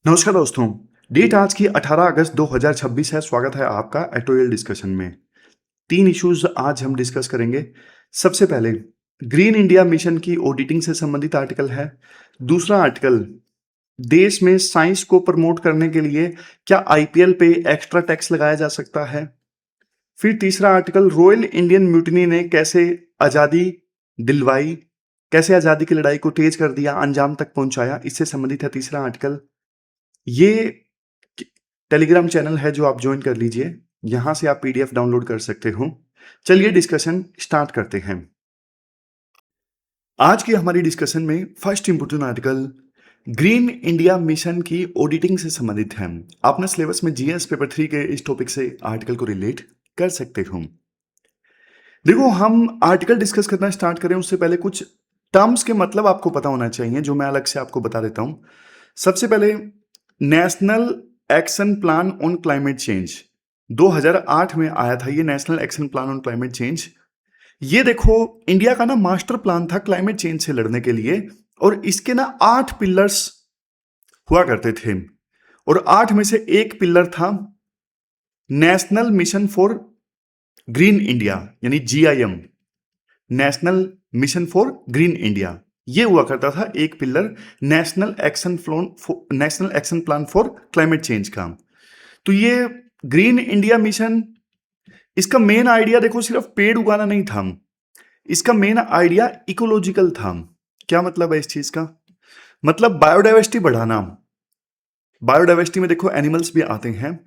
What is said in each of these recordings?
नमस्कार दोस्तों। डेट आज की 18 अगस्त 2026 है। स्वागत है आपका एटोरियल डिस्कशन में। 3 इश्यूज आज हम डिस्कस करेंगे। सबसे पहले ग्रीन इंडिया मिशन की ऑडिटिंग से संबंधित आर्टिकल है। दूसरा आर्टिकल देश में साइंस को प्रमोट करने के लिए क्या आईपीएल पे एक्स्ट्रा टैक्स लगाया जा सकता है। फिर तीसरा आर्टिकल रॉयल इंडियन म्यूटिनी ने कैसे आज़ादी दिलवाई, कैसे आज़ादी की लड़ाई को तेज कर दिया, अंजाम तक पहुंचाया, इससे संबंधित है तीसरा आर्टिकल। ये टेलीग्राम चैनल है जो आप ज्वाइन कर लीजिए, यहां से आप पीडीएफ डाउनलोड कर सकते हो। चलिए डिस्कशन स्टार्ट करते हैं। आज की हमारी डिस्कशन में first important article green India mission की ऑडिटिंग से संबंधित है। आपने सिलेबस में जीएस पेपर 3 के इस टॉपिक से आर्टिकल को रिलेट कर सकते हो। देखो, हम आर्टिकल डिस्कस करना स्टार्ट करें उससे पहले कुछ टर्म्स के मतलब आपको पता होना चाहिए, जो मैं अलग से आपको बता देता हूं। सबसे पहले national action plan on climate change 2008 में आया था। ये national action plan on climate change, ये देखो इंडिया का ना मास्टर प्लान था क्लाइमेट चेंज से लड़ने के लिए। और इसके ना 8 पिलर्स हुआ करते थे, और 8 में से एक पिलर था national mission for green India, यानी GIM, national mission for green India. ये हुआ करता था एक pillar national action plan for climate change का। तो ये ग्रीन इंडिया मिशन, इसका मेन आइडिया देखो सिर्फ पेड़ उगाना नहीं था, इसका मेन आइडिया इकोलॉजिकल था। क्या मतलब है इस चीज का? मतलब बायोडाइवर्सिटी बढ़ाना। बायोडाइवर्सिटी में देखो एनिमल्स भी आते हैं,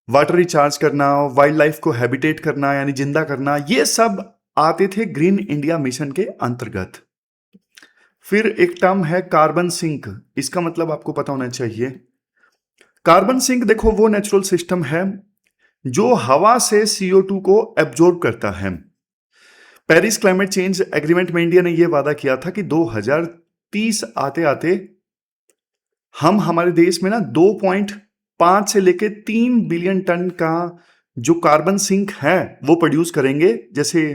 वाटर रिचार्ज करना, वाइल्ड लाइफ को हैबिटेट करना यानी जिंदा करना, ये सब आते थे ग्रीन इंडिया मिशन के अंतर्गत। फिर एक टर्म है कार्बन सिंक, इसका मतलब आपको पता होना चाहिए। कार्बन सिंक देखो वो नेचुरल सिस्टम है जो हवा से CO2 को एब्जॉर्ब करता है। पेरिस क्लाइमेट चेंज एग्रीमेंट में इंडिया ने यह वादा किया था कि 2030 आते आते हम हमारे देश में ना 2.5 से लेके 3 बिलियन टन का जो कार्बन सिंक है वो प्रोड्यूस करेंगे। जैसे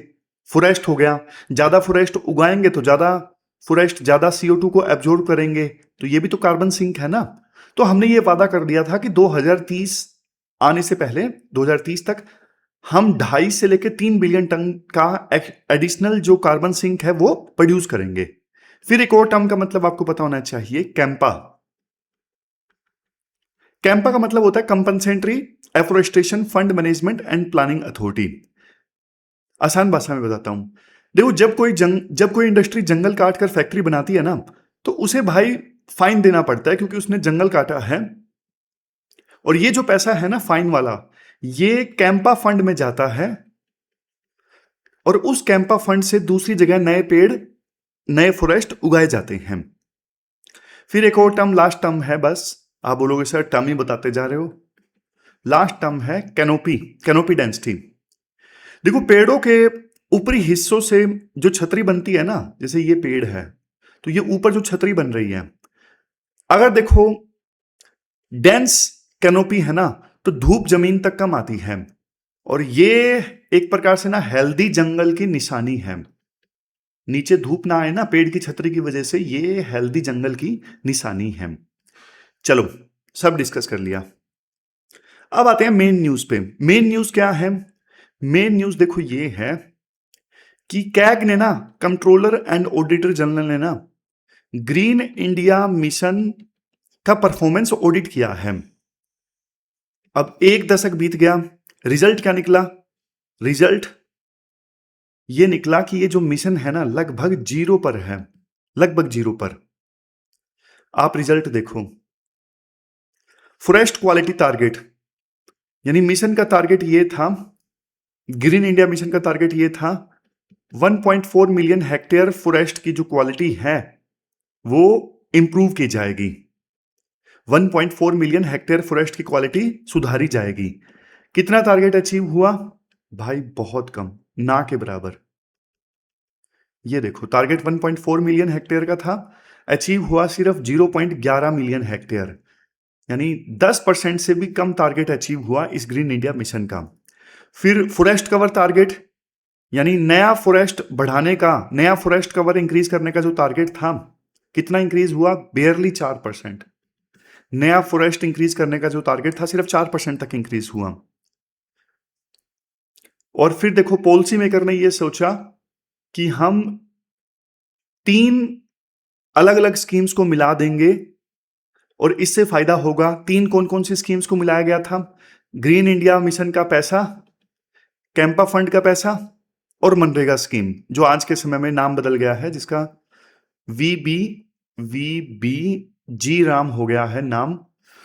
फॉरेस्ट हो गया, ज्यादा फॉरेस्ट उगाएंगे तो ज्यादा फॉरेस्ट ज्यादा CO2 को एब्जॉर्ब करेंगे, तो ये भी तो कार्बन सिंक है ना। तो हमने ये वादा कर दिया था कि 2030 आने से पहले 2030 तक हम 2.5 से लेकर 3 बिलियन टन का एडिशनल जो कार्बन सिंक है वो प्रोड्यूस करेंगे। फिर एक और टर्म का मतलब आपको पता होना चाहिए, कैंपा। कैंपा का मतलब होता है compensatory afforestation fund management and planning authority. आसान भाषा में बताता हूं। देखो, जब कोई इंडस्ट्री जंगल काट कर फैक्ट्री बनाती है ना, तो उसे भाई फाइन देना पड़ता है क्योंकि उसने जंगल काटा है। और ये जो पैसा है ना फाइन वाला, ये कैंपा फंड में जाता है, और उस कैंपा फंड से दूसरी जगह नए पेड़, नए फॉरेस्ट उगाए जाते हैं। फिर एक और टर्म, लास्ट टर्म है, बस आप बोलोगे सर टर्म ही बताते जा रहे हो। लास्ट टर्म है कैनोपी, कैनोपी डेंसिटी। देखो, पेड़ों के ऊपरी हिस्सों से जो छतरी बनती है ना, जैसे ये पेड़ है तो ये ऊपर जो छतरी बन रही है, अगर देखो डेंस कैनोपी है ना, तो धूप जमीन तक कम आती है, और ये एक प्रकार से ना हेल्दी जंगल की निशानी है। नीचे धूप ना आए ना पेड़ की छतरी की वजह से, ये हेल्दी जंगल की निशानी है। चलो, सब डिस्कस कर लिया। अब आते हैं मेन न्यूज पे। मेन न्यूज क्या है? मेन न्यूज देखो ये है कि कैग ने ना, कंट्रोलर एंड ऑडिटर जनरल ने ना, ग्रीन इंडिया मिशन का परफॉर्मेंस ऑडिट किया है। अब 1 दशक बीत गया, रिजल्ट क्या निकला? रिजल्ट ये निकला कि ये जो मिशन है ना लगभग जीरो पर है, लगभग जीरो पर। आप रिजल्ट देखो। फॉरेस्ट क्वालिटी टारगेट, यानी मिशन का टारगेट ये था, ग्रीन इंडिया मिशन का टारगेट ये था 1.4 मिलियन हेक्टेयर फॉरेस्ट की जो क्वालिटी है वो इंप्रूव की जाएगी। 1.4 मिलियन हेक्टेयर फॉरेस्ट की क्वालिटी सुधारी जाएगी। कितना टारगेट अचीव हुआ? भाई बहुत कम, ना के बराबर। ये देखो, टारगेट 1.4 मिलियन हेक्टेयर का था, अचीव हुआ सिर्फ 0.11 मिलियन हेक्टेयर, यानी 10% से भी कम टारगेट अचीव हुआ इस ग्रीन इंडिया मिशन का। फिर फॉरेस्ट कवर टारगेट, यानी नया फॉरेस्ट बढ़ाने का, नया फॉरेस्ट कवर इंक्रीज करने का जो टारगेट था, कितना इंक्रीज हुआ? बेयरली 4%। नया फॉरेस्ट इंक्रीज करने का जो टारगेट था सिर्फ 4% तक इंक्रीज हुआ। और फिर देखो पॉलिसी मेकर ने ये सोचा कि हम 3 अलग अलग स्कीम्स को मिला देंगे और इससे फायदा होगा। 3 कौन कौन सी स्कीम्स को मिलाया गया था? ग्रीन इंडिया मिशन का पैसा, कैंपा फंड का पैसा और मनरेगा स्कीम, जो आज के समय में नाम बदल गया है, जिसका वी जी राम हो गया है नाम।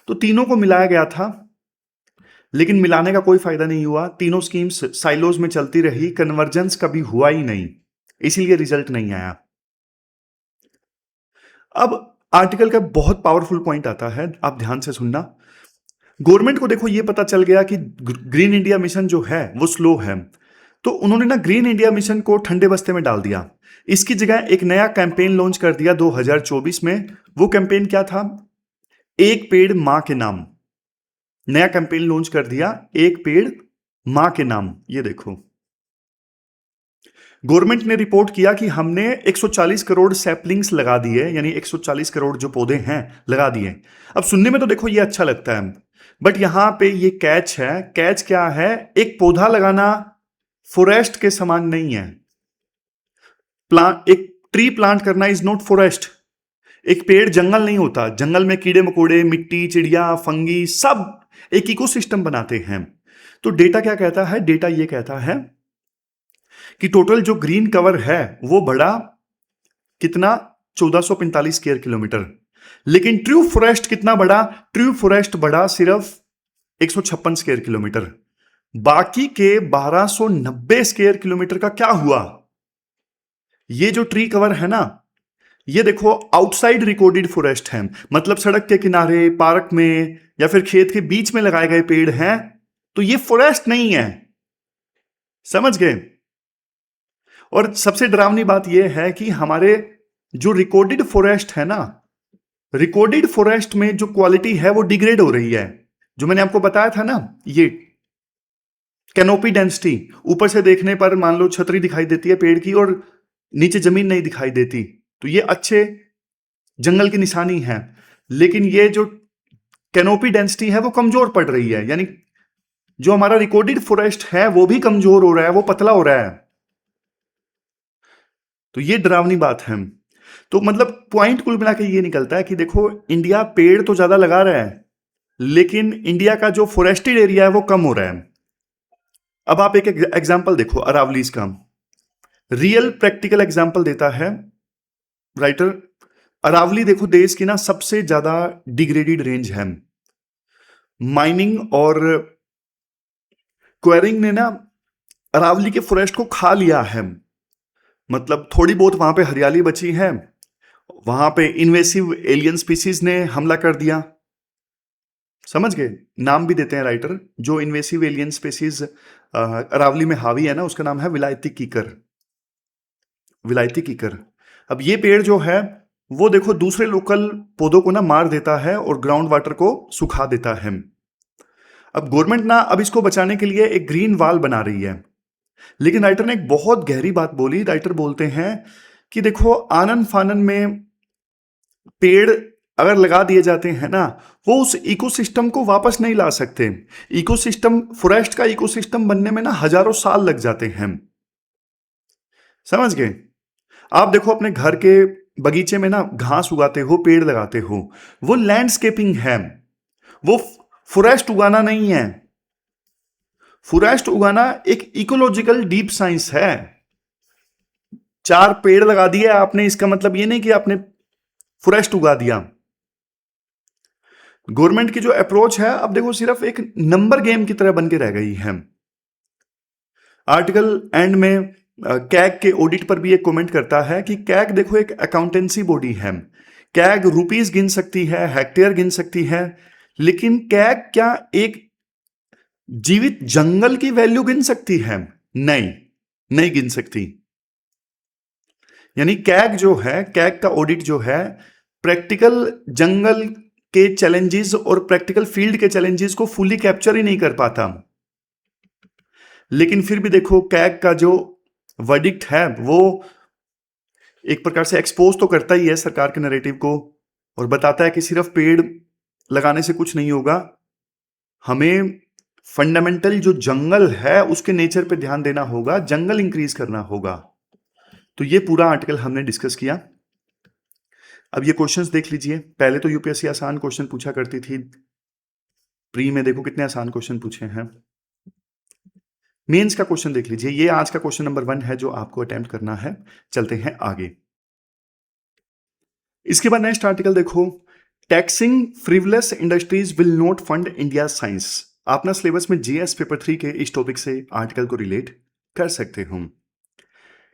तो तीनों को मिलाया गया था, लेकिन मिलाने का कोई फायदा नहीं हुआ। तीनों स्कीम्स साइलोज में चलती रही, कन्वर्जेंस कभी हुआ ही नहीं, इसीलिए रिजल्ट नहीं आया। अब आर्टिकल का बहुत पावरफुल पॉइंट आता है, आप ध्यान से सुनना। गवर्नमेंट को देखो ये पता चल गया कि ग्रीन इंडिया मिशन जो है वो स्लो है, तो उन्होंने ना ग्रीन इंडिया मिशन को ठंडे बस्ते में डाल दिया। इसकी जगह एक नया कैंपेन लॉन्च कर दिया 2024 में। वो कैंपेन क्या था? एक पेड़ मां के नाम। नया कैंपेन लॉन्च कर दिया, एक पेड़ मां के नाम। ये देखो, गवर्नमेंट ने रिपोर्ट किया कि हमने 140 करोड़ सैपलिंग्स लगा दिए, यानी 140 करोड़ जो पौधे हैं लगा दिए। अब सुनने में तो देखो ये अच्छा लगता है, बट यहां पे ये कैच है। कैच क्या है? एक पौधा लगाना फॉरेस्ट के समान नहीं है। एक ट्री प्लांट करना इज नॉट फॉरेस्ट। एक पेड़ जंगल नहीं होता। जंगल में कीड़े मकोड़े, मिट्टी, चिड़िया, फंगी सब एक इकोसिस्टम बनाते हैं। तो डेटा क्या कहता है? डेटा ये कहता है कि टोटल जो ग्रीन कवर है वो बढ़ा कितना? 1445 स्क्वायर किलोमीटर। लेकिन ट्रू फॉरेस्ट कितना बढ़ा? ट्रू फॉरेस्ट बढ़ा सिर्फ 156 स्क्वायर किलोमीटर। बाकी के 1290 स्क्वायर किलोमीटर का क्या हुआ? ये जो ट्री कवर है ना, ये देखो आउटसाइड रिकॉर्डेड फॉरेस्ट है, मतलब सड़क के किनारे, पार्क में या फिर खेत के बीच में लगाए गए पेड़ हैं। तो ये फॉरेस्ट नहीं है, समझ गए? और सबसे डरावनी बात यह है कि हमारे जो रिकॉर्डेड फॉरेस्ट है ना, रिकॉर्डेड फॉरेस्ट में जो क्वालिटी है वो डिग्रेड हो रही है। जो मैंने आपको बताया था ना, ये कैनोपी डेंसिटी, ऊपर से देखने पर मान लो छतरी दिखाई देती है पेड़ की और नीचे जमीन नहीं दिखाई देती, तो ये अच्छे जंगल की निशानी है। लेकिन ये जो कैनोपी डेंसिटी है वो कमजोर पड़ रही है, यानी जो हमारा रिकॉर्डेड फॉरेस्ट है वो भी कमजोर हो रहा है, वो पतला हो रहा है। तो ये डरावनी बात है। तो मतलब पॉइंट कुल मिला के ये निकलता है कि देखो, इंडिया पेड़ तो ज्यादा लगा रहा है, लेकिन इंडिया का जो फॉरेस्टेड एरिया है वो कम हो रहा है। अब आप एक एग्जांपल देखो अरावलीज का, रियल प्रैक्टिकल एग्जांपल देता है राइटर। अरावली देखो देश की ना सबसे ज्यादा डिग्रेडेड रेंज है। माइनिंग और क्वेरिंग ने ना अरावली के फॉरेस्ट को खा लिया है। मतलब थोड़ी बहुत वहां पे हरियाली बची है, वहां पे इन्वेसिव एलियन स्पीसीज ने हमला कर दिया। समझ गए? नाम भी देते हैं राइटर। जो इन्वेसिव एलियन स्पीसीज अरावली में हावी है ना, उसका नाम है विलायती कीकर। विलायती कीकर। अब ये पेड़ जो है वो देखो दूसरे लोकल पौधों को ना मार देता है और ग्राउंड वाटर को सुखा देता है। अब गवर्नमेंट ना अब इसको बचाने के लिए एक ग्रीन वॉल बना रही है। लेकिन राइटर ने एक बहुत गहरी बात बोली। राइटर बोलते हैं कि देखो, आनन फानन में पेड़ अगर लगा दिए जाते हैं ना, वो उस इकोसिस्टम को वापस नहीं ला सकते। इकोसिस्टम, फॉरेस्ट का इकोसिस्टम बनने में ना हजारों साल लग जाते हैं। समझ गए? आप देखो अपने घर के बगीचे में ना घास उगाते हो, पेड़ लगाते हो, वो लैंडस्केपिंग है, वो फॉरेस्ट उगाना नहीं है। फॉरेस्ट उगाना एक इकोलॉजिकल डीप साइंस है। 4 पेड़ लगा दिए आपने, इसका मतलब ये नहीं कि आपने फॉरेस्ट उगा दिया। गवर्नमेंट की जो अप्रोच है अब देखो सिर्फ एक नंबर गेम की तरह बन के रह गई है। आर्टिकल एंड में कैग के ऑडिट पर भी एक कमेंट करता है कि कैग देखो एक अकाउंटेंसी बॉडी है। कैग रुपीस गिन सकती है, हेक्टेयर गिन सकती है, लेकिन कैग क्या एक जीवित जंगल की वैल्यू गिन सकती है? नहीं, नहीं गिन सकती। यानी कैग जो है, कैग का ऑडिट जो है, प्रैक्टिकल जंगल के चैलेंजेस और प्रैक्टिकल फील्ड के चैलेंजेस को फुली कैप्चर ही नहीं कर पाता। लेकिन फिर भी देखो कैग का जो वर्डिक्ट है वो एक प्रकार से एक्सपोज तो करता ही है सरकार के नैरेटिव को, और बताता है कि सिर्फ पेड़ लगाने से कुछ नहीं होगा, हमें फंडामेंटल जो जंगल है उसके नेचर पे ध्यान देना होगा, जंगल इंक्रीज करना होगा। तो ये पूरा आर्टिकल हमने डिस्कस किया। अब ये क्वेश्चंस देख लीजिए। पहले तो यूपीएससी आसान क्वेश्चन पूछा करती थी, प्री में देखो कितने आसान क्वेश्चन पूछे हैं। मेंस का क्वेश्चन देख लीजिए, ये आज का क्वेश्चन नंबर 1 है जो आपको अटेम्प्ट करना है। चलते हैं आगे। इसके बाद नेक्स्ट आर्टिकल देखो, taxing frivolous industries will not fund India science. आप ना सिलेबस में जीएस पेपर 3 के इस टॉपिक से आर्टिकल को रिलेट कर सकते हो।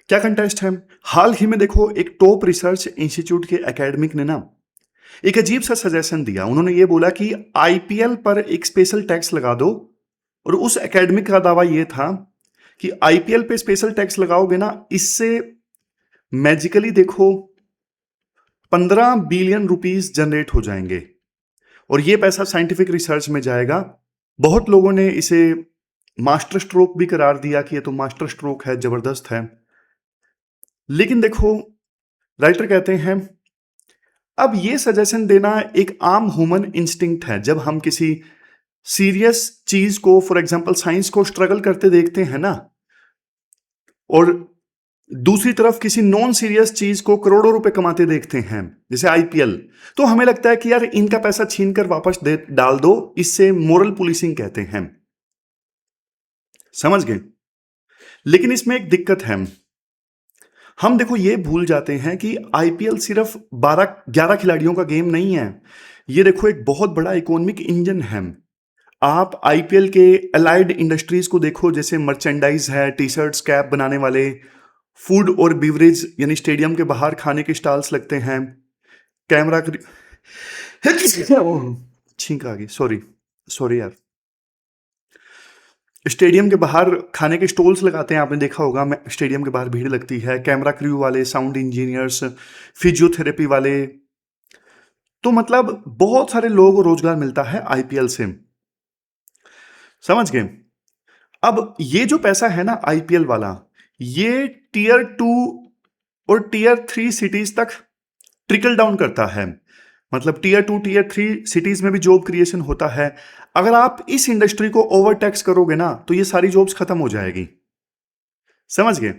क्या कंटेस्ट है, हाल ही में देखो एक टॉप रिसर्च इंस्टीट्यूट के एकेडमिक ने ना एक अजीब सा सजेशन दिया। उन्होंने ये बोला कि आईपीएल पर एक स्पेशल टैक्स लगा दो, और उस एकेडमिक का दावा ये था कि आईपीएल पे स्पेशल टैक्स लगाओगे ना, इससे मैजिकली देखो 15 बिलियन रुपीस जनरेट हो जाएंगे, और ये पैसा साइंटिफिक रिसर्च में जाएगा। बहुत लोगों ने इसे मास्टर स्ट्रोक भी करार दिया कि ये तो मास्टर स्ट्रोक है, जबरदस्त है। लेकिन देखो, राइटर कहते हैं अब ये सजेशन देना एक आम ह्यूमन इंस्टिंक्ट है। जब हम किसी सीरियस चीज को, फॉर एग्जांपल साइंस को स्ट्रगल करते देखते हैं ना, और दूसरी तरफ किसी नॉन सीरियस चीज को करोड़ों रुपए कमाते देखते हैं जैसे आईपीएल, तो हमें लगता है कि यार इनका पैसा छीन कर वापस डाल दो। इससे मोरल पुलिसिंग कहते हैं, समझ गए। लेकिन इसमें एक दिक्कत है, हम देखो ये भूल जाते हैं कि आईपीएल सिर्फ 12-11 खिलाड़ियों का गेम नहीं है। ये देखो एक बहुत बड़ा इकोनॉमिक इंजन है। आप आईपीएल के अलाइड इंडस्ट्रीज को देखो, जैसे मर्चेंडाइज है, टी शर्ट्स, कैप बनाने वाले, फूड और बिवरेज यानी स्टेडियम के बाहर खाने के स्टॉल्स लगते हैं, कैमरा छींक आ गई, सॉरी यार। स्टेडियम के बाहर खाने के स्टॉल्स लगाते हैं, आपने देखा होगा, स्टेडियम के बाहर भीड़ लगती है, कैमरा क्रू वाले, साउंड इंजीनियर्स, फिजियोथेरेपी वाले। तो मतलब बहुत सारे लोगों को रोजगार मिलता है आईपीएल से, समझ गए। अब ये जो पैसा है ना आईपीएल वाला, ये टीयर 2 और टीयर 3 सिटीज तक ट्रिकल डाउन करता है। मतलब टीयर 2 टीयर 3 सिटीज में भी जॉब क्रिएशन होता है। अगर आप इस इंडस्ट्री को ओवर टैक्स करोगे ना, तो ये सारी जॉब्स खत्म हो जाएगी, समझ गए।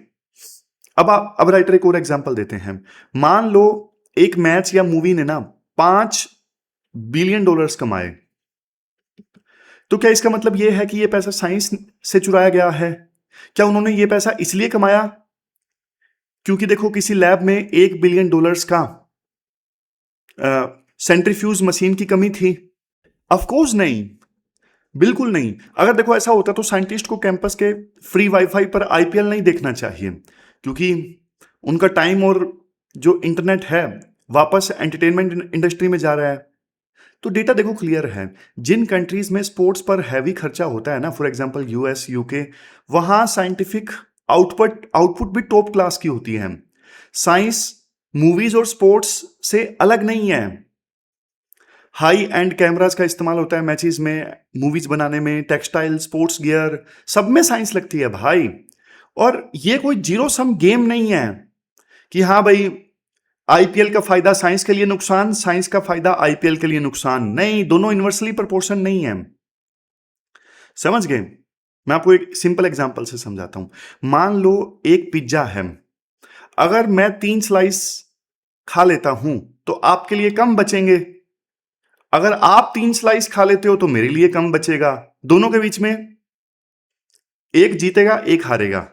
अब राइटर एक और एग्जांपल देते हैं। मान लो एक मैच या मूवी ने ना $5 बिलियन कमाए, तो क्या इसका मतलब यह है कि यह पैसा साइंस से चुराया गया है? क्या उन्होंने यह पैसा इसलिए कमाया क्योंकि देखो किसी लैब में $1 बिलियन का सेंट्रीफ्यूज मशीन की कमी थी? ऑफ कोर्स नहीं, बिल्कुल नहीं। अगर देखो ऐसा होता तो साइंटिस्ट को कैंपस के फ्री वाईफाई पर आईपीएल नहीं देखना चाहिए, क्योंकि उनका टाइम और जो इंटरनेट है वापस एंटरटेनमेंट इंडस्ट्री में जा रहा है। तो डेटा देखो क्लियर है। जिन कंट्रीज में स्पोर्ट्स पर हैवी खर्चा होता है ना, फॉर एग्जांपल यूएस, यूके, वहां साइंटिफिक आउटपुट भी टॉप क्लास की होती है। साइंस मूवीज और स्पोर्ट्स से अलग नहीं है। हाई एंड कैमराज का इस्तेमाल होता है मैचेस में, मूवीज बनाने में, टेक्सटाइल, स्पोर्ट्स गियर, सब में साइंस लगती है भाई। और ये कोई जीरो सम गेम नहीं है कि हाँ भाई आईपीएल का फायदा साइंस के लिए नुकसान, साइंस का फायदा आईपीएल के लिए नुकसान। नहीं, दोनों इन्वर्सली प्रोपोर्शन नहीं है, समझ गए। मैं आपको एक सिंपल एग्जांपल से समझाता हूं। मान लो एक पिज्जा है, अगर मैं 3 स्लाइस खा लेता हूं तो आपके लिए कम बचेंगे। अगर आप 3 स्लाइस खा लेते हो तो मेरे लिए कम बचेगा। दोनों के बीच में एक जीतेगा, एक हारेगा।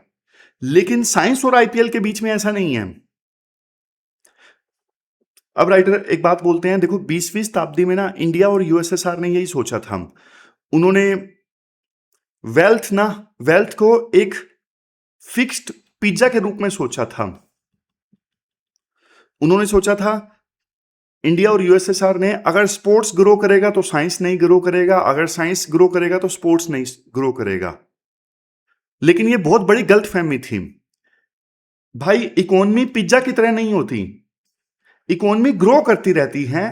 लेकिन साइंस और आईपीएल के बीच में ऐसा नहीं है। अब राइटर एक बात बोलते हैं, देखो 20वीं शताब्दी में ना इंडिया और यूएसएसआर ने यही सोचा था। उन्होंने वेल्थ को एक फिक्स्ड पिज्जा के रूप में सोचा था। उन्होंने सोचा था इंडिया और यूएसएसआर ने, अगर स्पोर्ट्स ग्रो करेगा तो साइंस नहीं ग्रो करेगा, अगर साइंस ग्रो करेगा तो स्पोर्ट्स नहीं ग्रो करेगा। लेकिन यह बहुत बड़ी गलतफहमी थी भाई। इकोनॉमी पिज्जा की तरह नहीं होती, इकोनॉमी ग्रो करती रहती है।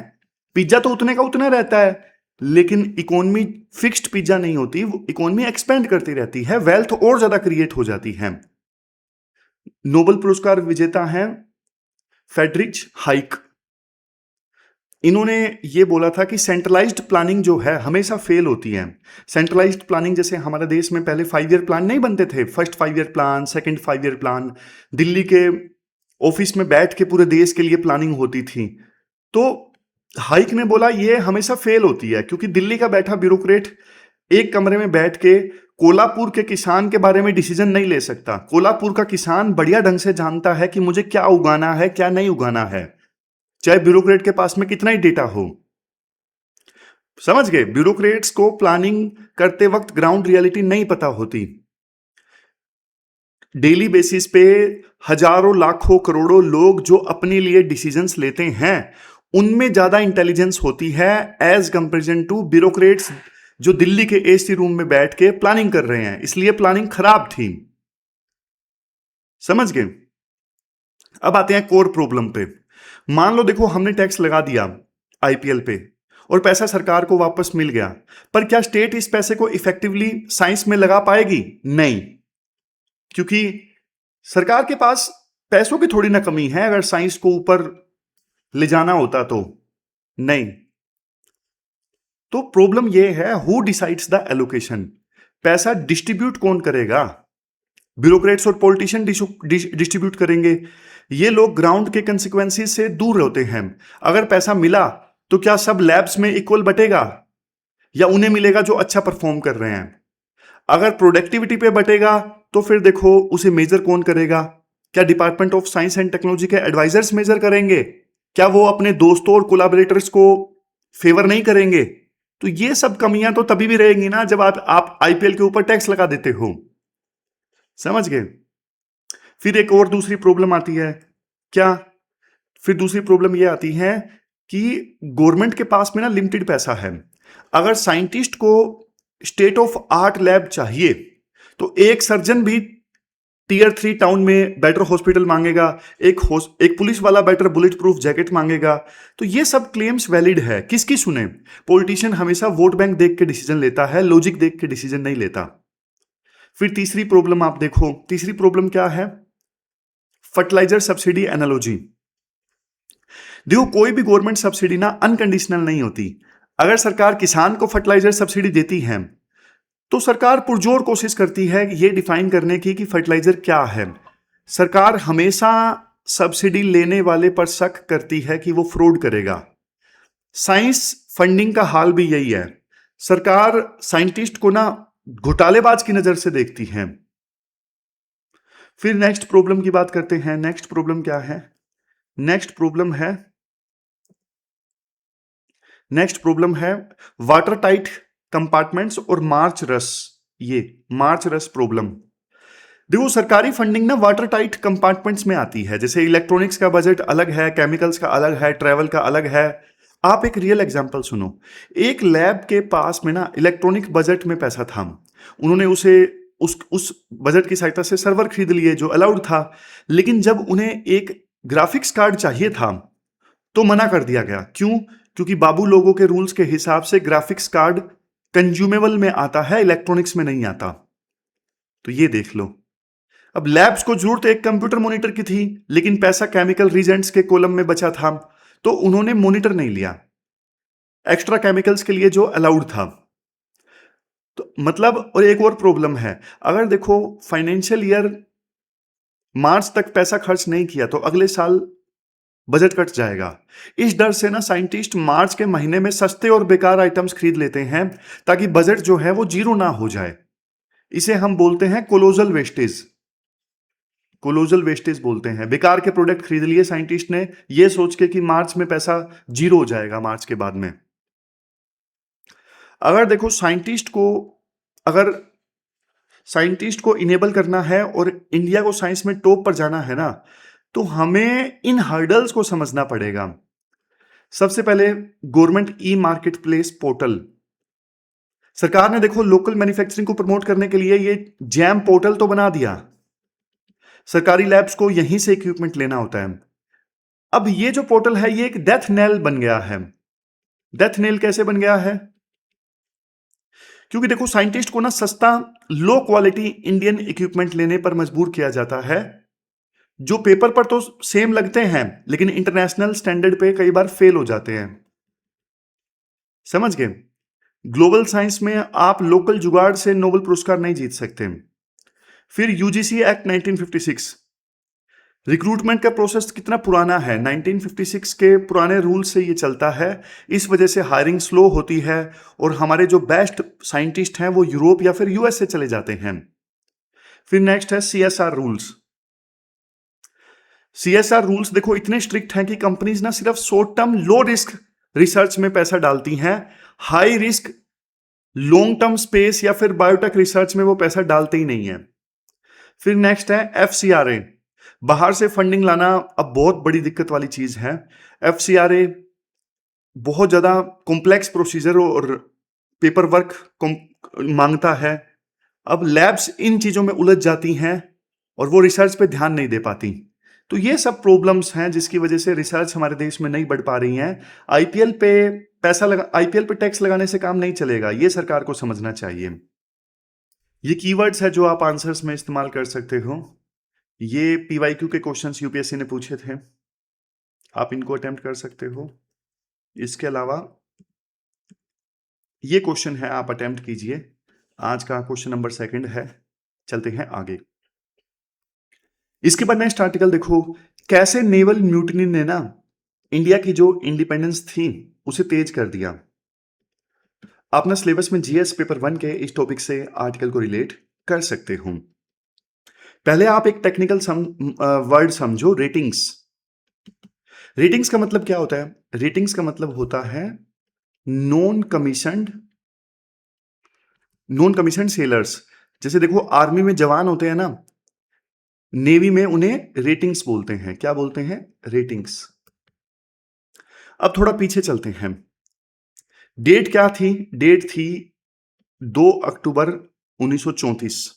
पिज्जा तो उतने का उतना रहता है, लेकिन इकोनॉमी फिक्स्ड पिज्जा नहीं होती, इकोनॉमी एक्सपेंड करती रहती है, वेल्थ और ज्यादा क्रिएट हो जाती है। नोबेल पुरस्कार विजेता हैं फ्रेडरिच हाइक। इन्होंने ये बोला था कि सेंट्रलाइज्ड प्लानिंग जो है हमेशा फेल होती है। सेंट्रलाइज्ड प्लानिंग, जैसे हमारे देश में पहले 5 ईयर प्लान नहीं बनते थे, first 5 year plan, second 5 year plan, Delhi के ऑफिस में बैठ के पूरे देश के लिए प्लानिंग होती थी। तो हाइक ने बोला ये हमेशा फेल होती है, क्योंकि दिल्ली का बैठा ब्यूरोक्रेट एक कमरे में बैठ के कोल्हापुर के किसान के बारे में डिसीजन नहीं ले सकता। कोल्हापुर का किसान बढ़िया ढंग से जानता है कि मुझे क्या उगाना है, क्या नहीं उगाना है, चाहे ब्यूरोक्रेट के पास में कितना ही डेटा हो। समझ गए? ब्यूरोक्रेट्स को प्लानिंग करते वक्त ग्राउंड रियलिटी नहीं पता होती। डेली बेसिस पे हजारों लाखों करोड़ों लोग जो अपने लिए डिसीजंस लेते हैं, उनमें ज्यादा इंटेलिजेंस होती है एज कंपेरिजन टू ब्यूरोक्रेट्स जो दिल्ली के एसी रूम में बैठ के प्लानिंग कर रहे हैं। इसलिए प्लानिंग खराब थी। समझ गए? अब आते हैं कोर प्रॉब्लम पे। मान लो देखो हमने टैक्स लगा दिया आईपीएल पे और पैसा सरकार को वापस मिल गया, पर क्या स्टेट इस पैसे को इफेक्टिवली साइंस में लगा पाएगी? नहीं, क्योंकि सरकार के पास पैसों की थोड़ी ना कमी है अगर साइंस को ऊपर ले जाना होता तो। नहीं। तो प्रॉब्लम यह है, हु डिसाइड्स द एलोकेशन? पैसा डिस्ट्रीब्यूट कौन करेगा? ब्यूरोक्रेट्स और पॉलिटिशियन डिस्ट्रीब्यूट करेंगे। ये लोग ग्राउंड के कंसिक्वेंसेस से दूर होते हैं। अगर पैसा मिला तो क्या सब लैब्स में इक्वल बटेगा, या उन्हें मिलेगा जो अच्छा परफॉर्म कर रहे हैं? अगर प्रोडक्टिविटी पे बटेगा तो फिर देखो उसे मेजर कौन करेगा? क्या department of science and technology के एडवाइजर्स मेजर करेंगे? क्या वो अपने दोस्तों और कोलैबोरेटर्स को फेवर नहीं करेंगे? तो ये सब कमियां तो तभी भी रहेंगी ना जब आप आईपीएल के ऊपर टैक्स लगा देते हो। समझ गए? फिर एक और दूसरी प्रॉब्लम आती है। क्या? फिर दूसरी प्रॉब्लम ये आती है कि गवर्नमेंट के पास में ना लिमिटेड पैसा है। अगर साइंटिस्ट को स्टेट ऑफ आर्ट लैब चाहिए तो एक सर्जन भी टीयर 3 टाउन में बेटर हॉस्पिटल मांगेगा, एक पुलिस वाला बेटर बुलेट प्रूफ जैकेट मांगेगा। तो ये सब क्लेम्स वैलिड है, किसकी सुने? पॉलिटिशियन हमेशा वोट बैंक देख के डिसीजन लेता है, लॉजिक देख के डिसीजन नहीं लेता। फिर तीसरी प्रॉब्लम आप देखो, तीसरी प्रॉब्लम क्या है? Fertilizer subsidy analogy. देखो कोई भी गवर्नमेंट सब्सिडी ना अनकंडीशनल नहीं होती। अगर सरकार किसान को फर्टिलाइजर सब्सिडी देती है तो सरकार पुरजोर कोशिश करती है ये डिफाइन करने की कि फर्टिलाइजर क्या है। सरकार हमेशा सब्सिडी लेने वाले पर शक करती है कि वो फ्रॉड करेगा। साइंस फंडिंग का हाल भी यही है। सरकार साइंटिस्ट को ना घोटालेबाज की नजर से देखती है। फिर नेक्स्ट प्रॉब्लम की बात करते हैं। नेक्स्ट प्रॉब्लम क्या है? नेक्स्ट प्रॉब्लम है वाटर टाइट कंपार्टमेंट्स और मार्च रस। ये मार्च रस प्रॉब्लम। देखो सरकारी फंडिंग ना वाटर टाइट कंपार्टमेंट्स में आती है। जैसे इलेक्ट्रॉनिक्स का बजट अलग है, केमिकल्स का अलग है, ट्रैवल का अलग है। आप एक रियल एग्जांपल सुनो। एक लैब के पास में ना इलेक्ट्रॉनिक बजट में पैसा था, उन्होंने उसे उस बजट की सहायता से सर्वर खरीद लिए जो अलाउड था। लेकिन जब उन्हें एक ग्राफिक्स कार्ड चाहिए था तो मना कर दिया गया। क्यों? क्योंकि बाबू लोगों के रूल्स के हिसाब से ग्राफिक्स कार्ड कंज्यूमेबल में आता है, इलेक्ट्रॉनिक्स में नहीं आता। तो ये देख लो। अब लैब्स को जरूरत एक कंप्यूटर मॉनिटर की थी, लेकिन पैसा केमिकल रीजेंट्स के कॉलम में बचा था, तो उन्होंने मॉनिटर नहीं लिया एक्स्ट्रा केमिकल्स के लिए जो अलाउड था। तो मतलब, और एक और प्रॉब्लम है, अगर देखो फाइनेंशियल ईयर मार्च तक पैसा खर्च नहीं किया तो अगले साल बजट कट जाएगा। इस डर से ना साइंटिस्ट मार्च के महीने में सस्ते और बेकार आइटम्स खरीद लेते हैं ताकि बजट जो है वो जीरो ना हो जाए। इसे हम बोलते हैं कोलोजल वेस्टेज। कोलोजल वेस्टेज बोलते हैं। बेकार के प्रोडक्ट खरीद लिए साइंटिस्ट ने ये सोच के कि मार्च में पैसा जीरो हो जाएगा मार्च के बाद में। अगर देखो अगर साइंटिस्ट को इनेबल करना है और इंडिया को साइंस में टॉप पर जाना है ना, तो हमें इन हर्डल्स को समझना पड़ेगा। सबसे पहले government e market place portal. सरकार ने देखो लोकल मैन्युफैक्चरिंग को प्रमोट करने के लिए ये जैम पोर्टल तो बना दिया। सरकारी लैब्स को यहीं से इक्विपमेंट लेना होता है। अब ये जो पोर्टल है ये एक डेथ नेल बन गया है। डेथ नेल कैसे बन गया है? क्योंकि देखो साइंटिस्ट को ना सस्ता लो क्वालिटी इंडियन इक्विपमेंट लेने पर मजबूर किया जाता है, जो पेपर पर तो सेम लगते हैं लेकिन इंटरनेशनल स्टैंडर्ड पे कई बार फेल हो जाते हैं। समझ गए? ग्लोबल साइंस में आप लोकल जुगाड़ से नोबेल पुरस्कार नहीं जीत सकते। फिर यूजीसी एक्ट 1956, रिक्रूटमेंट का प्रोसेस कितना पुराना है, 1956 के पुराने रूल से ये चलता है। इस वजह से हायरिंग स्लो होती है और हमारे जो बेस्ट साइंटिस्ट हैं वो यूरोप या फिर यूएस से चले जाते हैं। फिर नेक्स्ट है सीएसआर रूल्स। सीएसआर रूल्स देखो इतने स्ट्रिक्ट हैं कि कंपनीज ना सिर्फ short term low risk research में पैसा डालती हैं, high risk long term space या फिर बायोटेक रिसर्च में वो पैसा डालते ही नहीं है। फिर नेक्स्ट है एफसीआरए। बाहर से फंडिंग लाना अब बहुत बड़ी दिक्कत वाली चीज है। एफसीआरए बहुत ज्यादा कॉम्प्लेक्स प्रोसीजर और पेपर वर्क मांगता है। अब लैब्स इन चीजों में उलझ जाती हैं और वो रिसर्च पे ध्यान नहीं दे पाती। तो ये सब प्रॉब्लम्स हैं जिसकी वजह से रिसर्च हमारे देश में नहीं बढ़ पा रही है। आईपीएल पे टैक्स लगाने से काम नहीं चलेगा, ये सरकार को समझना चाहिए। ये कीवर्ड्स है जो आप आंसर्स में इस्तेमाल कर सकते हो। ये पीवाईक्यू के क्वेश्चंस यूपीएससी ने पूछे थे, आप इनको अटेम्प्ट कर सकते हो। इसके अलावा ये क्वेश्चन है, आप अटेम्प्ट कीजिए। आज का क्वेश्चन नंबर 2 है। चलते हैं आगे। इसके बाद नेक्स्ट आर्टिकल देखो, कैसे नेवल म्यूटिनी ने ना इंडिया की जो इंडिपेंडेंस थी उसे तेज कर दिया। अपना सिलेबस में जीएस पेपर 1 के इस टॉपिक से आर्टिकल को रिलेट कर सकते हो। पहले आप एक टेक्निकल वर्ड समझो, रेटिंग्स। रेटिंग्स का मतलब क्या होता है? रेटिंग्स का मतलब होता है नॉन कमीशन्ड सेलर्स। जैसे देखो आर्मी में जवान होते हैं ना, नेवी में उन्हें रेटिंग्स बोलते हैं। क्या बोलते हैं? रेटिंग्स। अब थोड़ा पीछे चलते हैं। डेट क्या थी? डेट थी 2 अक्टूबर 1934।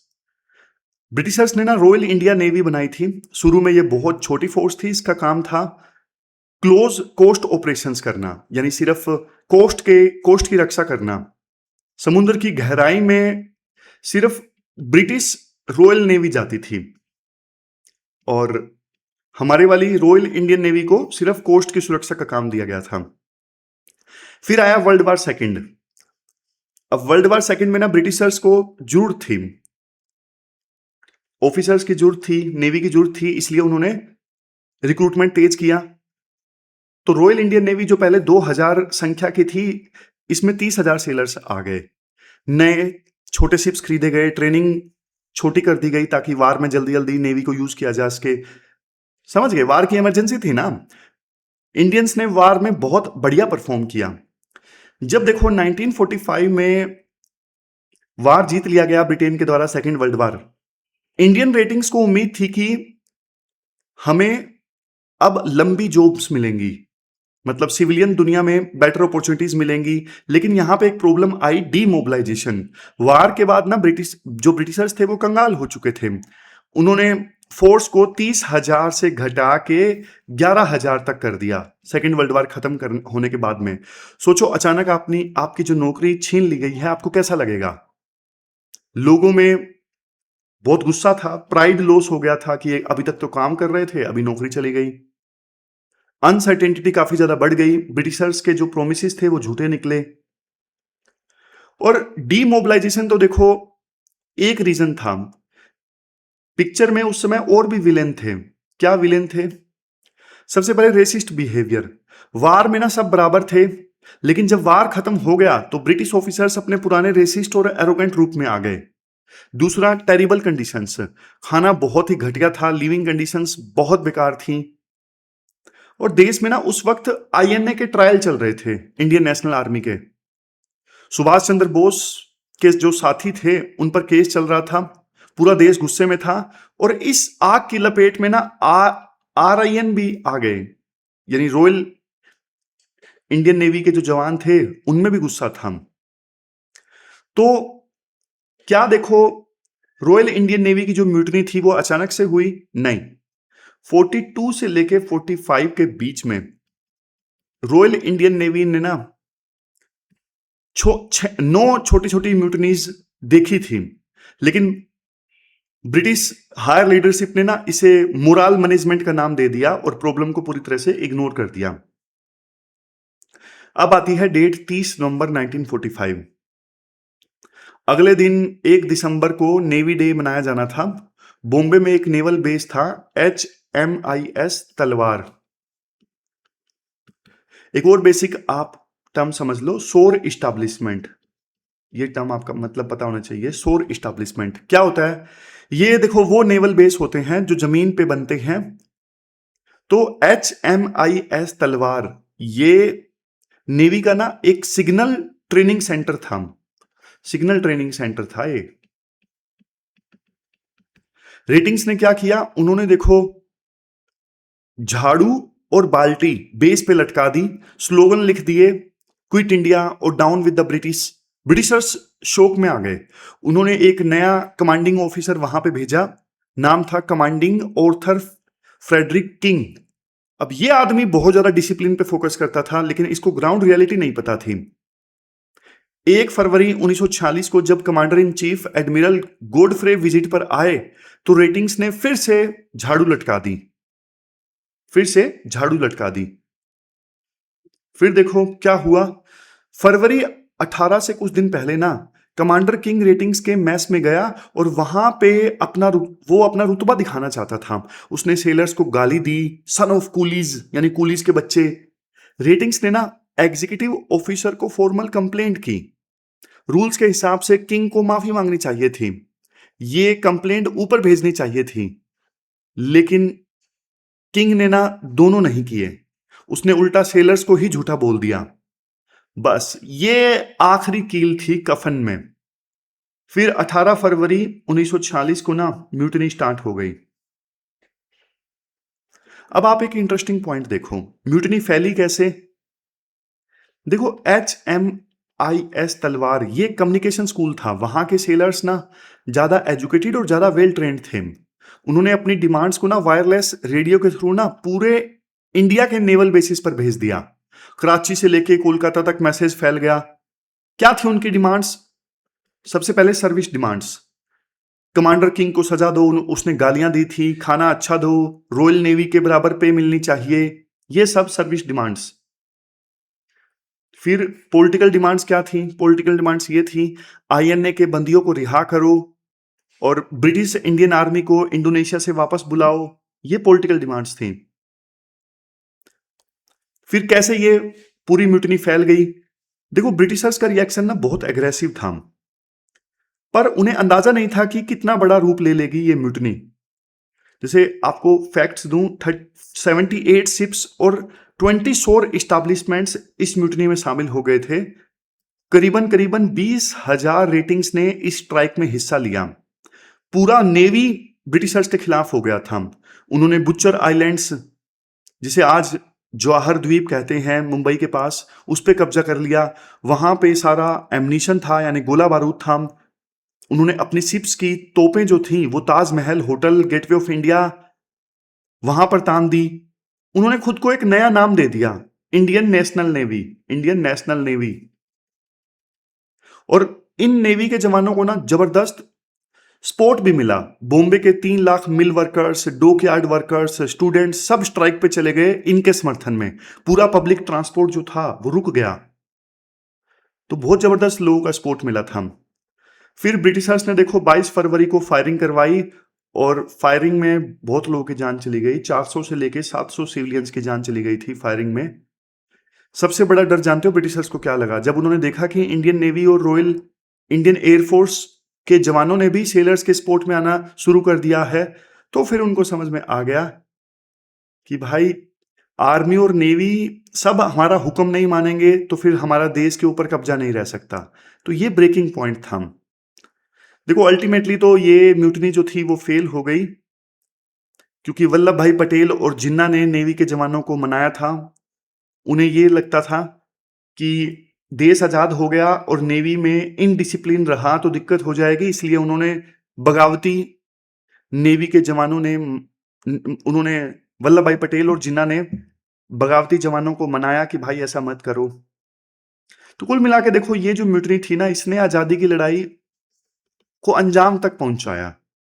ब्रिटिशर्स ने ना रॉयल इंडिया नेवी बनाई थी। शुरू में ये बहुत छोटी फोर्स थी। इसका काम था क्लोज कोस्ट ऑपरेशंस करना, यानी सिर्फ कोस्ट की रक्षा करना। समुद्र की गहराई में सिर्फ ब्रिटिश रॉयल नेवी जाती थी और हमारे वाली रॉयल इंडियन नेवी को सिर्फ कोस्ट की सुरक्षा का काम दिया गया था। फिर आया वर्ल्ड वार सेकंड। अब वर्ल्ड वार सेकंड में ना ब्रिटिशर्स को जरूरत थी, ऑफिसर्स की जरूरत थी, नेवी की जरूरत थी, इसलिए उन्होंने रिक्रूटमेंट तेज किया। तो रॉयल इंडियन नेवी जो पहले 2000 संख्या की थी, इसमें 30,000 सेलर्स आ गए। नए छोटे शिप्स खरीदे गए, ट्रेनिंग छोटी कर दी गई ताकि वार में जल्दी जल्दी नेवी को यूज किया जा सके। समझ गए? वार की इमरजेंसी थी ना। इंडियंस ने वार में बहुत बढ़िया परफॉर्म किया। जब देखो 1945 में वार जीत लिया गया ब्रिटेन के द्वारा, second world war, Indian ratings को उम्मीद थी कि हमें अब लंबी जॉब्स मिलेंगी, मतलब सिविलियन दुनिया में बेटर अपॉर्चुनिटीज मिलेंगी। लेकिन यहां पे एक प्रॉब्लम आई, डीमोबिलाइजेशन। वार के बाद ना ब्रिटिशर्स थे वो कंगाल हो चुके थे। उन्होंने फोर्स को 30,000 से घटा के 11,000 तक कर दिया सेकेंड वर्ल्ड वार खत्म होने के बाद में। सोचो, अचानक आपकी जो नौकरी छीन ली गई है, आपको कैसा लगेगा? लोगों में बहुत गुस्सा था, प्राइड लॉस हो गया था कि अभी तक तो काम कर रहे थे, अभी नौकरी चली गई। अनसर्टेनिटी काफी ज्यादा बढ़ गई। ब्रिटिशर्स के जो प्रोमिसेस थे वो झूठे निकले। और डीमोबिलाइजेशन तो देखो एक रीजन था। पिक्चर में उस समय और भी विलेन थे। क्या विलेन थे? सबसे पहले रेसिस्ट बिहेवियर। वार में ना सब बराबर थे, लेकिन जब वार खत्म हो गया तो ब्रिटिश ऑफिसर्स अपने पुराने रेसिस्ट और एरोगेंट रूप में आ गए। दूसरा, टेरिबल कंडीशंस। खाना बहुत ही घटिया था, लिविंग कंडीशंस बहुत बेकार थी। और देश में ना उस वक्त आईएनए के ट्रायल चल रहे थे, इंडियन नेशनल आर्मी के। सुभाष चंद्र बोस के जो साथी थे उन पर केस चल रहा था। पूरा देश गुस्से में था और इस आग की लपेट में ना आरआईएन भी आ गए, यानी रॉयल इंडियन नेवी के जो जवान थे उनमें भी गुस्सा था। तो क्या देखो, रॉयल इंडियन नेवी की जो म्यूटनी थी वो अचानक से हुई? नहीं। 42 से लेके 45 के बीच में रॉयल इंडियन नेवी ने ना 9 छोटी छोटी म्यूटनीज देखी थी, लेकिन ब्रिटिश हायर लीडरशिप ने ना इसे मोरल मैनेजमेंट का नाम दे दिया और प्रॉब्लम को पूरी तरह से इग्नोर कर दिया। अब आती है डेट 30 नवंबर 1945। अगले दिन 1 दिसंबर को नेवी डे मनाया जाना था। बॉम्बे में एक नेवल बेस था, HMIS तलवार। एक और बेसिक आप टर्म समझ लो, शोर इस्टेब्लिशमेंट। ये टर्म आपका मतलब पता होना चाहिए। शोर इस्टेब्लिशमेंट क्या होता है? ये देखो वो नेवल बेस होते हैं जो जमीन पे बनते हैं। तो HMIS तलवार ये नेवी का ना एक सिग्नल ट्रेनिंग सेंटर था। सिग्नल ट्रेनिंग सेंटर था ये। रेटिंग्स ने क्या किया, उन्होंने देखो झाड़ू और बाल्टी बेस पे लटका दी, स्लोगन लिख दिए, क्विट इंडिया और down with the British. Britishers शोक में आ गए। उन्होंने एक नया कमांडिंग ऑफिसर वहां पे भेजा, नाम था कमांडिंग ऑर्थर फ्रेडरिक किंग। अब ये आदमी बहुत ज्यादा डिसिप्लिन पे फोकस करता था, लेकिन इसको ग्राउंड रियलिटी नहीं पता थी। 1 फरवरी 1946 को जब commander in chief admiral Godfrey visit पर आए, तो रेटिंग्स ने फिर से झाड़ू लटका दी। फिर से झाड़ू लटका दी। फिर देखो क्या हुआ। फरवरी 18 से कुछ दिन पहले ना कमांडर किंग रेटिंग्स के मैस में गया और वहां पे वो अपना रुतबा दिखाना चाहता था। उसने सेलर्स को गाली दी, सन ऑफ कूलीज, यानी कूलीज के बच्चे। रेटिंग्स ने ना एग्जीक्यूटिव ऑफिसर को फॉर्मल कंप्लेंट की। रूल्स के हिसाब से किंग को माफी मांगनी चाहिए थी, ये कंप्लेंट ऊपर भेजनी चाहिए थी, लेकिन किंग ने ना दोनों नहीं किए। उसने उल्टा सेलर्स को ही झूठा बोल दिया। बस ये आखिरी कील थी कफन में। फिर 18 फरवरी 1946 को ना म्यूटिनी स्टार्ट हो गई। अब आप एक इंटरेस्टिंग पॉइंट देखो, म्यूटिनी फैली कैसे। देखो HMIS तलवार ये कम्युनिकेशन स्कूल था। वहां के सेलर्स ना ज्यादा एजुकेटेड और ज्यादा वेल ट्रेंड थे। उन्होंने अपनी डिमांड्स को ना वायरलेस रेडियो के थ्रू ना पूरे इंडिया के नेवल बेसिस पर भेज दिया। कराची से लेके कोलकाता तक मैसेज फैल गया। क्या थी उनकी डिमांड्स? सबसे पहले सर्विस डिमांड्स। कमांडर किंग को सजा दो, उसने गालियां दी थी, खाना अच्छा दो, रॉयल नेवी के बराबर पे मिलनी चाहिए, ये सब सर्विस डिमांड्स। फिर पॉलिटिकल डिमांड्स क्या थी? पॉलिटिकल डिमांड्स ये थी, INA के बंदियों को रिहा करो और ब्रिटिश इंडियन आर्मी को इंडोनेशिया से वापस बुलाओ। ये पॉलिटिकल डिमांड्स थी। फिर कैसे ये पूरी म्यूटिनी फैल गई? देखो ब्रिटिशर्स का रिएक्शन ना बहुत एग्रेसिव था, पर उन्हें अंदाजा नहीं था कि कितना बड़ा रूप ले लेगी ये म्यूटिनी। जैसे आपको फैक्ट्स दूं, 78 शिप्स और 24 इस्टेब्लिशमेंट्स इस म्यूटिनी में शामिल हो गए थे। करीबन करीबन 20,000 रेटिंग्स ने इस स्ट्राइक में हिस्सा लिया। पूरा नेवी ब्रिटिशर्स के खिलाफ हो गया था। उन्होंने बुच्चर आइलैंड्स, जिसे आज जवाहर द्वीप कहते हैं मुंबई के पास, उस पर कब्जा कर लिया। वहां पे सारा एमनीशन था, यानी गोला बारूद था। उन्होंने अपनी शिप्स की तोपें जो थी वो Taj Mahal hotel, gateway of India, वहां पर तान दी। उन्होंने खुद को एक नया नाम दे दिया, Indian national navy. Indian national navy. और इन नेवी के जवानों को ना जबरदस्त सपोर्ट भी मिला। बॉम्बे के 3 lakh mill workers, dockyard workers, students सब स्ट्राइक पे चले गए इनके समर्थन में। पूरा पब्लिक ट्रांसपोर्ट जो था वो रुक गया। तो बहुत जबरदस्त लोगों का सपोर्ट मिला था। फिर ब्रिटिशर्स ने देखो 22 फरवरी को फायरिंग करवाई और फायरिंग में बहुत लोगों की जान चली गई। 400 से लेके 700 सिविलियंस की जान चली गई थी फायरिंग में। सबसे बड़ा डर जानते हो ब्रिटिशर्स को क्या लगा? जब उन्होंने देखा कि इंडियन नेवी और रॉयल इंडियन एयरफोर्स के जवानों ने भी सेलर्स के सपोर्ट में आना शुरू कर दिया है, तो फिर उनको समझ में आ गया कि भाई आर्मी और नेवी सब हमारा हुक्म नहीं मानेंगे तो फिर हमारा देश के ऊपर कब्जा नहीं रह सकता। तो ये ब्रेकिंग पॉइंट था। देखो अल्टीमेटली तो ये म्यूटिनी जो थी वो फेल हो गई, क्योंकि वल्लभ भाई पटेल और जिन्ना ने नेवी के जवानों को मनाया था। उन्हें ये लगता था कि देश आजाद हो गया और नेवी में इनडिसिप्लिन रहा तो दिक्कत हो जाएगी, इसलिए उन्होंने बगावती नेवी के जवानों ने उन्होंने वल्लभ भाई पटेल और जिन्ना ने बगावती जवानों को मनाया कि भाई ऐसा मत करो। तो कुल मिला के देखो ये जो म्यूटिनी थी ना, इसने आजादी की लड़ाई को अंजाम तक पहुंचाया।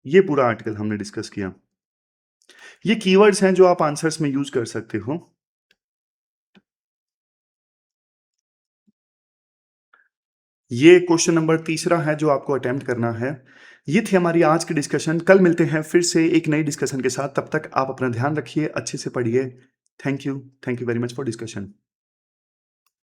ये पूरा आर्टिकल हमने डिस्कस किया। ये कीवर्ड्स हैं जो आप आंसर्स में यूज कर सकते हो। ये क्वेश्चन नंबर तीसरा है जो आपको अटेम्प्ट करना है। ये थी हमारी आज की डिस्कशन। कल मिलते हैं फिर से एक नई डिस्कशन के साथ। तब तक आप अपना ध्यान रखिए, अच्छे से पढ़िए। Thank you very much for discussion.